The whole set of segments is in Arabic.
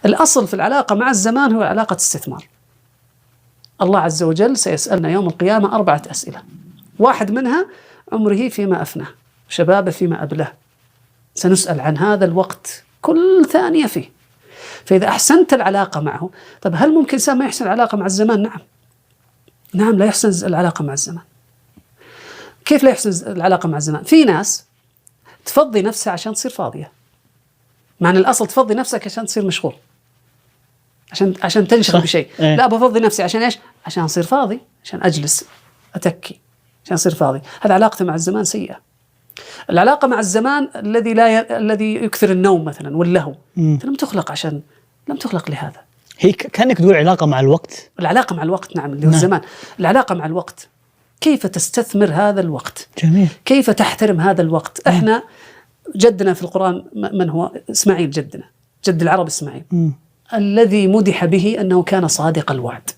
الأصل في العلاقة مع الزمان هو علاقة استثمار. الله عز وجل سيسألنا يوم القيامة 4 أسئلة، واحد منها عمره فيما أفناه، شبابه فيما أبلاه. سنسأل عن هذا الوقت كل ثانية فيه. فإذا أحسنت العلاقة معه، طب هل ممكن إنسان ما يحسن العلاقة مع الزمان؟ نعم لا يحسن العلاقة مع الزمان. كيف لا يحسن العلاقة مع الزمان؟ في ناس تفضي نفسها عشان تصير فاضية، مع أن الأصل تفضي نفسك عشان تصير مشغول، عشان تنشغل بشيء. لا، بفضي نفسي عشان إيش؟ عشان أصير فاضي، عشان أجلس أتكي، عشان أصير فاضي. هذا علاقته مع الزمان سيئة. العلاقة مع الزمان الذي يكثر النوم مثلا واللهو، لم تخلق لهذا. هي كأنك تقول علاقة مع الوقت. العلاقة مع الوقت، نعم، اللي هو الزمان. العلاقة مع الوقت، كيف تستثمر هذا الوقت؟ جميل. كيف تحترم هذا الوقت؟ احنا جدنا في القرآن من هو؟ إسماعيل، جدنا، جد العرب إسماعيل، الذي مدح به أنه كان صادق الوعد.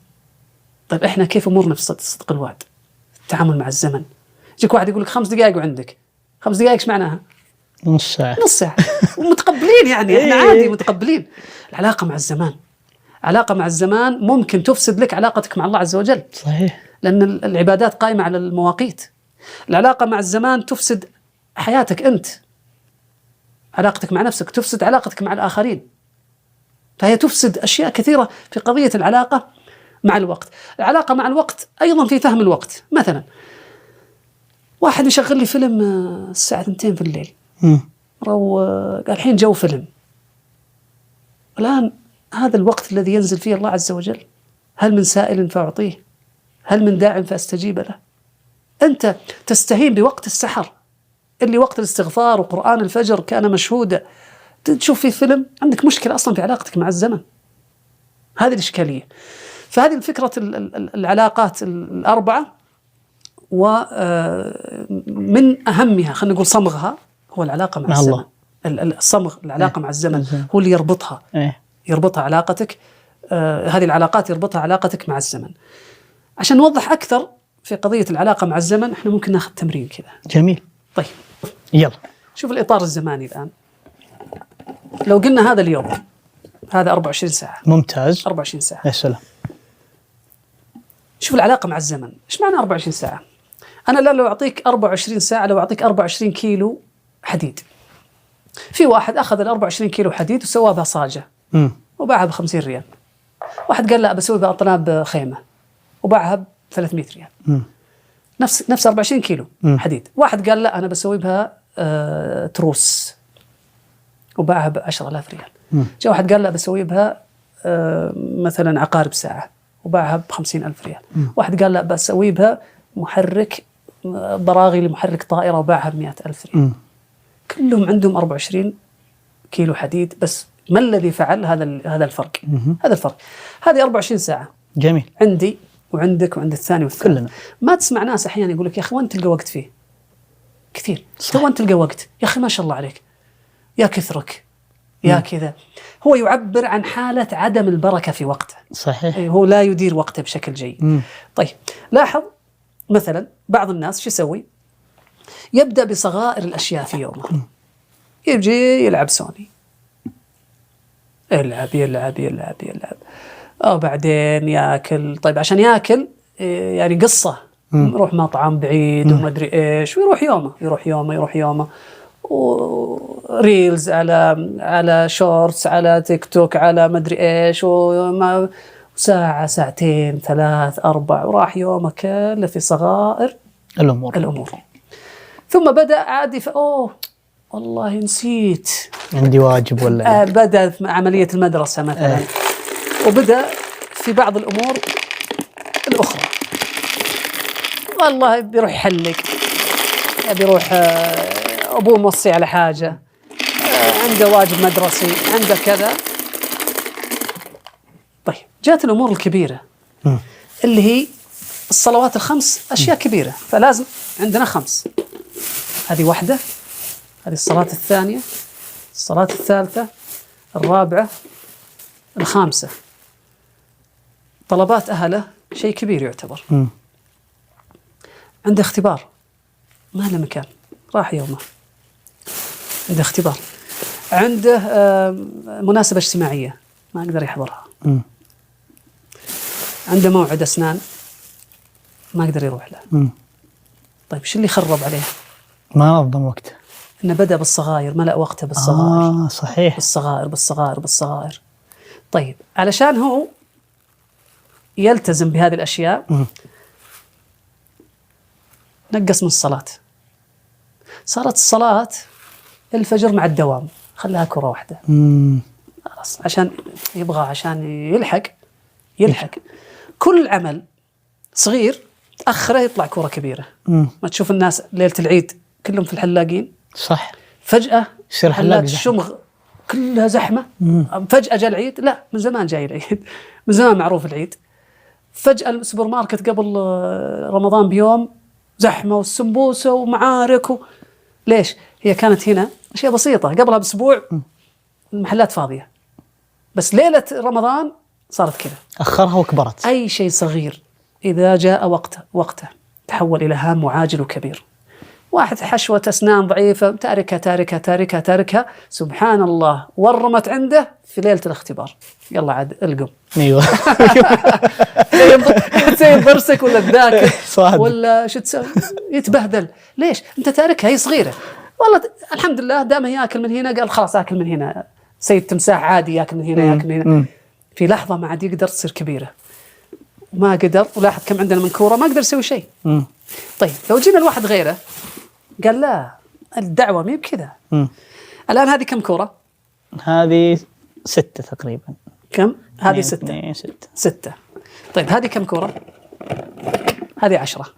طيب احنا كيف أمورنا في صدق الوعد؟ التعامل مع الزمن. يجيك واحد يقول لك 5 دقائق وعندك 5 دقائق، ايش معناها؟ نص ساعة. ومتقبلين، يعني احنا عادي متقبلين. العلاقة مع الزمان، علاقة مع الزمان ممكن تفسد لك علاقتك مع الله عز وجل. صحيح. لأن العبادات قائمة على المواقيت. العلاقة مع الزمان تفسد حياتك أنت، علاقتك مع نفسك، تفسد علاقتك مع الآخرين. فهي تفسد أشياء كثيرة في قضية العلاقة مع الوقت. العلاقة مع الوقت أيضا في فهم الوقت. مثلا واحد يشغل لي فيلم الساعة 2 في الليل، قال الحين جو فيلم. الآن هذا الوقت الذي ينزل فيه الله عز وجل، هل من سائل فأعطيه؟ هل من داع فأستجيب له؟ أنت تستهين بوقت السحر اللي وقت الاستغفار وقرآن الفجر كان مشهودا، تشوف فيه فيلم. عندك مشكلة أصلا في علاقتك مع الزمن. هذه الإشكالية. فهذه فكرة العلاقات ال4، ومن أهمها خلينا نقول صمغها هو العلاقة مع الزمن. الصمغ، العلاقة مع الزمن هو اللي يربطها. يربطها علاقتك، هذه العلاقات يربطها علاقتك مع الزمن. عشان نوضح أكثر في قضية العلاقة مع الزمن، احنا ممكن ناخذ تمرين كذا. جميل. طيب يلا شوف الإطار الزماني الآن. لو قلنا هذا اليوم، هذا 24 ساعة. ممتاز. 24 ساعة. يا سلام. شوف العلاقة مع الزمن، إيش معنى 24 ساعة؟ أنا لو أعطيك 24 ساعة، لو أعطيك 24 كيلو حديد. في واحد أخذ 24 كيلو حديد وسواه بها صاجة وباعها ب50 ريال. واحد قال لا بسوي بها أطناب خيمة وباعها ب300 ريال. نفس 24 كيلو حديد. واحد قال لا أنا بسوي بها تروس وباعها ب10,000 ريال. جاء واحد قال لا بسوي بها مثلا عقارب ساعة وباعها ب50,000 ريال. واحد قال لا بسوي بها محرك براغي لمحرك طائرة وباعها ب100,000 ريال. كلهم عندهم 24 كيلو حديد، بس ما الذي فعل هذا الفرق؟ هذا الفرق. هذه 24 ساعة. جميل. عندي وعندك وعند الثاني والثالث. كلنا. ما تسمع ناس أحيانا يقول لك يا أخي وين تلقى وقت فيه؟ كثير. وين تلقى وقت؟ يا أخي ما شاء الله عليك، يا كثرك، يا كذا. هو يعبر عن حالة عدم البركة في وقته. صحيح. هو لا يدير وقته بشكل جيد. طيب لاحظ مثلا بعض الناس شو يسوي؟ يبدأ بصغائر الأشياء في يومه. يجي يلعب سوني، يلعب أو بعدين يأكل. طيب عشان يأكل يعني قصة، يروح مطعم بعيد وما أدري إيش، ويروح يومه وريلز على شورتس على تيك توك على ما أدري إيش، ساعة ساعتين 3 4 وراح يومه كله في صغائر الأمور. ثم بدأ عادي والله نسيت عندي واجب ولا بدأ عملية المدرسة مثلا. وبدأ في بعض الأمور الأخرى، والله بيروح يحلق، بيروح أبوه موصي على حاجة، عنده واجب مدرسي، عنده كذا. طيب جاءت الأمور الكبيرة اللي هي الصلوات ال5، أشياء كبيرة، فلازم عندنا 5. هذه واحدة، هذه الصلاة الثانية، الصلاة الثالثة، الرابعة، الخامسة. طلبات أهله شيء كبير يعتبر. عنده اختبار ما له مكان، راح يومه عنده اختبار. عنده مناسبة اجتماعية ما يقدر يحضرها. عنده موعد أسنان ما يقدر يروح له. طيب إيش اللي خرب عليه؟ ما نظم وقته، إنه بدأ بالصغائر، ملأ وقته بالصغائر. صحيح. بالصغائر. طيب علشان هو يلتزم بهذه الأشياء نقص من الصلاة. صارت الصلاة الفجر مع الدوام، خلاها كرة واحدة خلاص، عشان يبغى عشان يلحق. كل عمل صغير تأخره يطلع كرة كبيرة. ما تشوف الناس ليلة العيد كلهم في الحلاقين، صح، فجأة يصير حلاق الشمغ كلها زحمة. فجأة جاء العيد، لا من زمان جاي العيد، من زمان معروف العيد. فجأة السوبر ماركت قبل رمضان بيوم زحمة والسمبوسة ومعارك ليش؟ هي كانت هنا أشياء بسيطة، قبلها بأسبوع المحلات فاضية، بس ليلة رمضان صارت كذا، أخرها وكبرت. أي شيء صغير إذا جاء وقته تحول إلى هام وعاجل وكبير. واحد حشوة أسنان ضعيفة تاركها سبحان الله ورمت عنده في ليلة الاختبار، يلا عاد القم. أيوة. تسوي ضرسك ولا تذاكر ولا شو تسوي، يتبهدل. ليش؟ أنت تاركها، هي صغيرة والله الحمد لله، دام يأكل من هنا قال خلاص أكل من هنا، سيد تمساح عادي يأكل من هنا يأكل من هنا. في لحظة ما عاد يقدر تصير كبيرة، ما قدر. ولاحظ كم عندنا من كورة ما قدر يسوي شيء. طيب لو جينا الواحد غيره قال لا الدعوة مي بكذا. الآن هذه كم كورة؟ هذه 6 تقريبا. كم؟ هذه 6. طيب هذه كم كورة؟ هذه 10.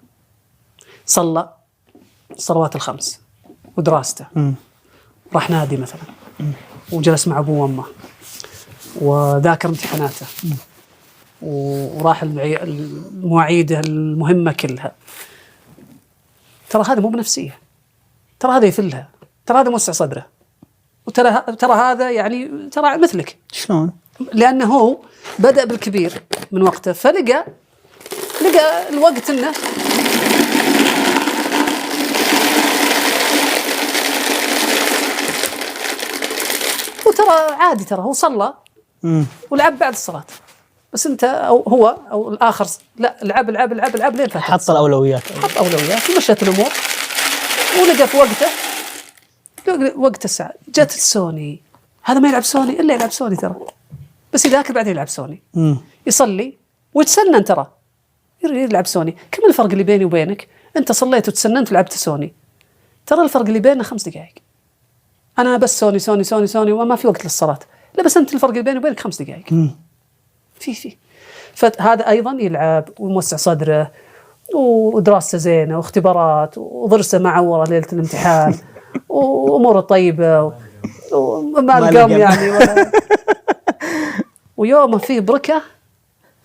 صلى الصلوات الخمس ودراسته، راح نادي مثلا وجلس مع أبوه وأمه وذاكر امتحاناته وراح المواعيد المهمة كلها. ترى هذا مو بنفسية، ترى هذا يفلها، ترى هذا موسع صدره، وترى هذا يعني ترى مثلك. شلون؟ لأنه هو بدأ بالكبير من وقته، فلقى الوقت إنه وترى عادي، ترى هو صلى ولعب بعد الصلاة، بس أنت أو هو أو الآخر لا لعب لين فات، حط الأولويات ومشت الأمور ولقى في وقت الساعة. جت السوني، هذا ما يلعب سوني إلا يلعب سوني ترى، بس يذاكر بعدين يلعب سوني. يصلي ويتسنن، ترى يلعب سوني. كم الفرق اللي بيني وبينك؟ أنت صليت وتسننت ولعبت سوني، ترى الفرق اللي بيننا 5 دقائق. أنا بس سوني وما في وقت للصلاة. لا بس أنت الفرق اللي بيني وبينك 5 دقائق. في فهذا أيضا يلعب وموسع صدره ودراسته زينة واختبارات وضرسه معورة ليلة الامتحان وأموره طيبة وما القام يعني ويومه فيه بركة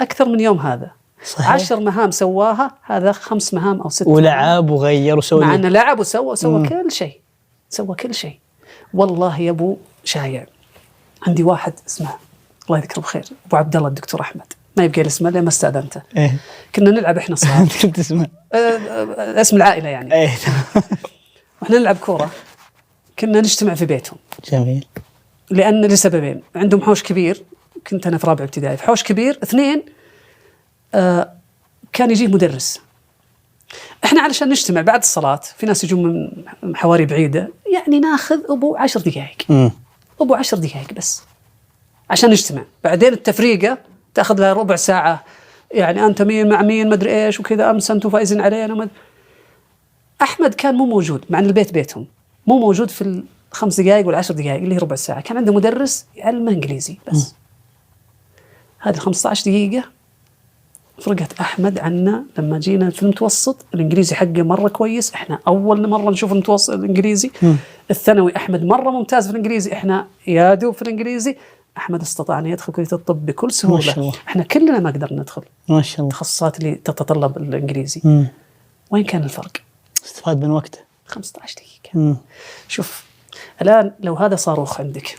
أكثر من يوم هذا. صحيح. 10 مهام سواها، هذا 5 مهام أو 6 ولعب وغير وسوي، مع أنه لعب وسوى كل شيء. والله يا أبو شايع، عندي واحد اسمه الله يذكره بخير أبو عبد الله الدكتور أحمد، ما يبقى اسمه لين ما استأذنته. كنا نلعب إحنا صغار. كنت اسمه اسم العائلة يعني. وإحنا نلعب كورة، كنا نجتمع في بيتهم. جميل. لأن لسببين، عندهم حوش كبير، كنت أنا في رابع ابتدائي، في حوش كبير 2 كان يجيه مدرس. إحنا علشان نجتمع بعد الصلاة، في ناس يجون من حواري بعيدة، يعني ناخذ أبو 10 دقائق، أبو 10 دقائق بس عشان نجتمع. بعدين التفريقة تأخذ لها ربع ساعة، يعني أنت مين مع مين مدري إيش وكذا، أمس أنتم فايزين علينا. أحمد كان مو موجود، مع أن البيت بيتهم، مو موجود في 5 دقائق ولا 10 دقائق اللي هي ربع ساعة. كان عنده مدرس يعلمه إنجليزي بس. هذه 15 دقيقة فرقت أحمد عنا. لما جينا في المتوسط الإنجليزي حقه مرة كويس، إحنا أول مرة نشوف المتوسط الإنجليزي. الثانوي أحمد مرة ممتاز في الإنجليزي، إحنا يادوب في الإنجليزي. أحمد استطاع أن يدخل كلية الطب بكل سهولة، إحنا كلنا ما قدرنا ندخل ما شاء الله التخصصات اللي تتطلب الإنجليزي. وين كان الفرق؟ استفاد من وقته 15 دقيقة. شوف الآن لو هذا صاروخ عندك،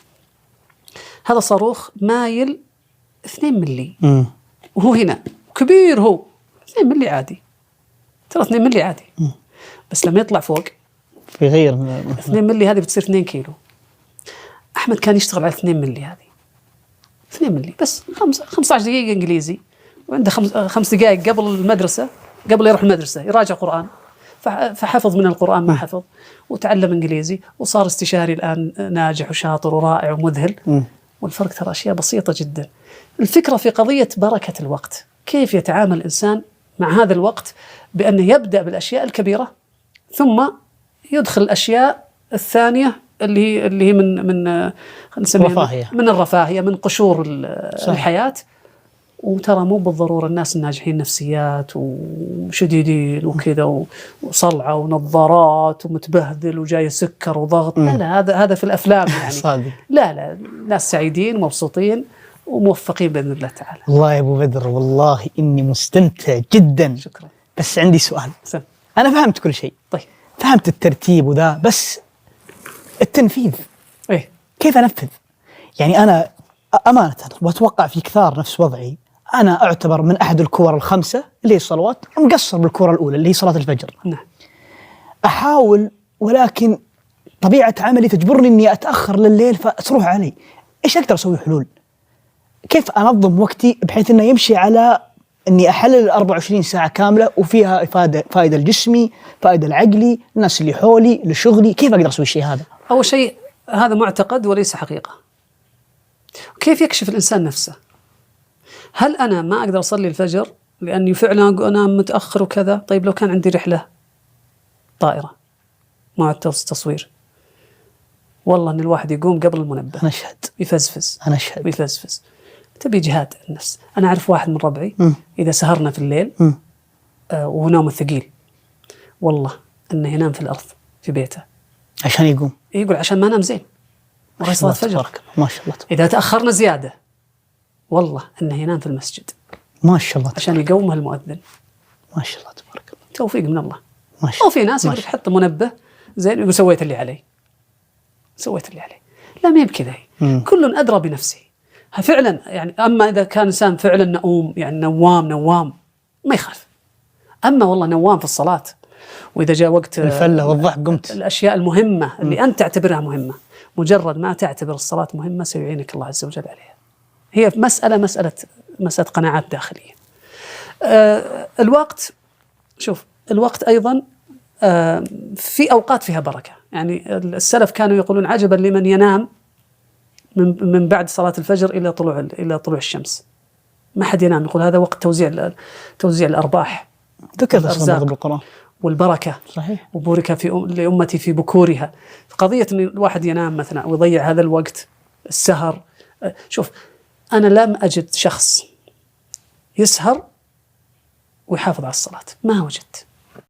هذا صاروخ مايل 2 ملي وهو هنا كبير، هو 2 ملي عادي، ترى 2 ملي عادي. بس لما يطلع فوق في غير 2 ملي هذه بتصير 2 كيلو. أحمد كان يشتغل على 2 ملي هذه، 2 ملي بس، 15 دقيقة إنجليزي، وعنده 5 دقائق قبل المدرسة، قبل يروح المدرسة يراجع قرآن، فحفظ من القرآن ما حفظ، وتعلم إنجليزي، وصار استشاري الآن ناجح وشاطر ورائع ومذهل. والفرق ترى أشياء بسيطة جدا. الفكرة في قضية بركة الوقت، كيف يتعامل الإنسان مع هذا الوقت، بأنه يبدأ بالأشياء الكبيرة ثم يدخل الأشياء الثانية اللي هي من رفاهية، من الرفاهية، من قشور الحياة. وترى مو بالضرورة الناس الناجحين نفسيات وشديدين وكذا وصلعة ونظارات ومتبهدل وجاي سكر وضغط. لا هذا في الأفلام يعني. صادق. لا ناس سعيدين مبسوطين وموفقين بإذن الله تعالى. والله يا أبو بدر والله إني مستمتع جدا. شكرا. بس عندي سؤال. سم. أنا فهمت كل شيء. طيب. فهمت الترتيب وذا، بس التنفيذ إيه؟ كيف أنفذ؟ يعني أنا أمانة وأتوقع في كثار نفس وضعي، أنا أعتبر من أحد الكور ال5 اللي هي الصلوات، مقصر بالكرة الأولى اللي هي صلاة الفجر. نعم. أحاول، ولكن طبيعة عملي تجبرني إني أتأخر لليل فتروح علي. إيش أقدر أسوي حلول؟ كيف أنظم وقتي بحيث إنه يمشي على إني أحلل 24 ساعة كاملة وفيها فائدة لجسمي، فائدة لعقلي، الناس اللي حولي، لشغلي؟ كيف أقدر أسوي الشيء هذا؟ أول شيء هذا معتقد وليس حقيقة. كيف يكشف الإنسان نفسه؟ هل أنا ما أقدر أصلي الفجر لأني فعلا أنام متأخر وكذا؟ طيب لو كان عندي رحلة طائرة مع التصوير، والله أن الواحد يقوم قبل المنبه، أنا أشهد، يفزفز، أنا أشهد، يفزفز. تبي جهاد النفس. أنا أعرف واحد من ربعي إذا سهرنا في الليل ونوم الثقيل، والله أنه ينام في الأرض في بيته عشان يقوم، يقول عشان ما نام زين وراي صلاة فجر. ما شاء الله. إذا تأخرنا زيادة والله أنه ينام في المسجد ما شاء الله عشان يقومه المؤذن. ما شاء الله تبارك الله. توفيق من الله. ما شاء الله. أو في ناس يقول حط منبه زين يقول سويت اللي علي، سويت اللي علي. لا، ما هي بكذا. كل أدرى بنفسه فعلا يعني. أما إذا كان إنسان فعلا نؤوم يعني نوام ما يخالف. أما والله نوام في الصلاة، وإذا جاء وقت الفلة والضحك قمت، الأشياء المهمة اللي أنت تعتبرها مهمة، مجرد ما تعتبر الصلاة مهمة سيعينك الله عز وجل عليها. هي مسألة قناعات داخلية. الوقت، شوف الوقت أيضا في أوقات فيها بركة. يعني السلف كانوا يقولون عجبا لمن ينام من بعد صلاة الفجر إلى طلوع الشمس. ما حد ينام، يقول هذا وقت توزيع الأرباح، ذكرت أصلا بالقرآن والبركة. صحيح. وبورك لأمتي في بكورها. قضية أن الواحد ينام مثلا ويضيع هذا الوقت، السهر. شوف أنا لم أجد شخص يسهر ويحافظ على الصلاة، ما وجدت.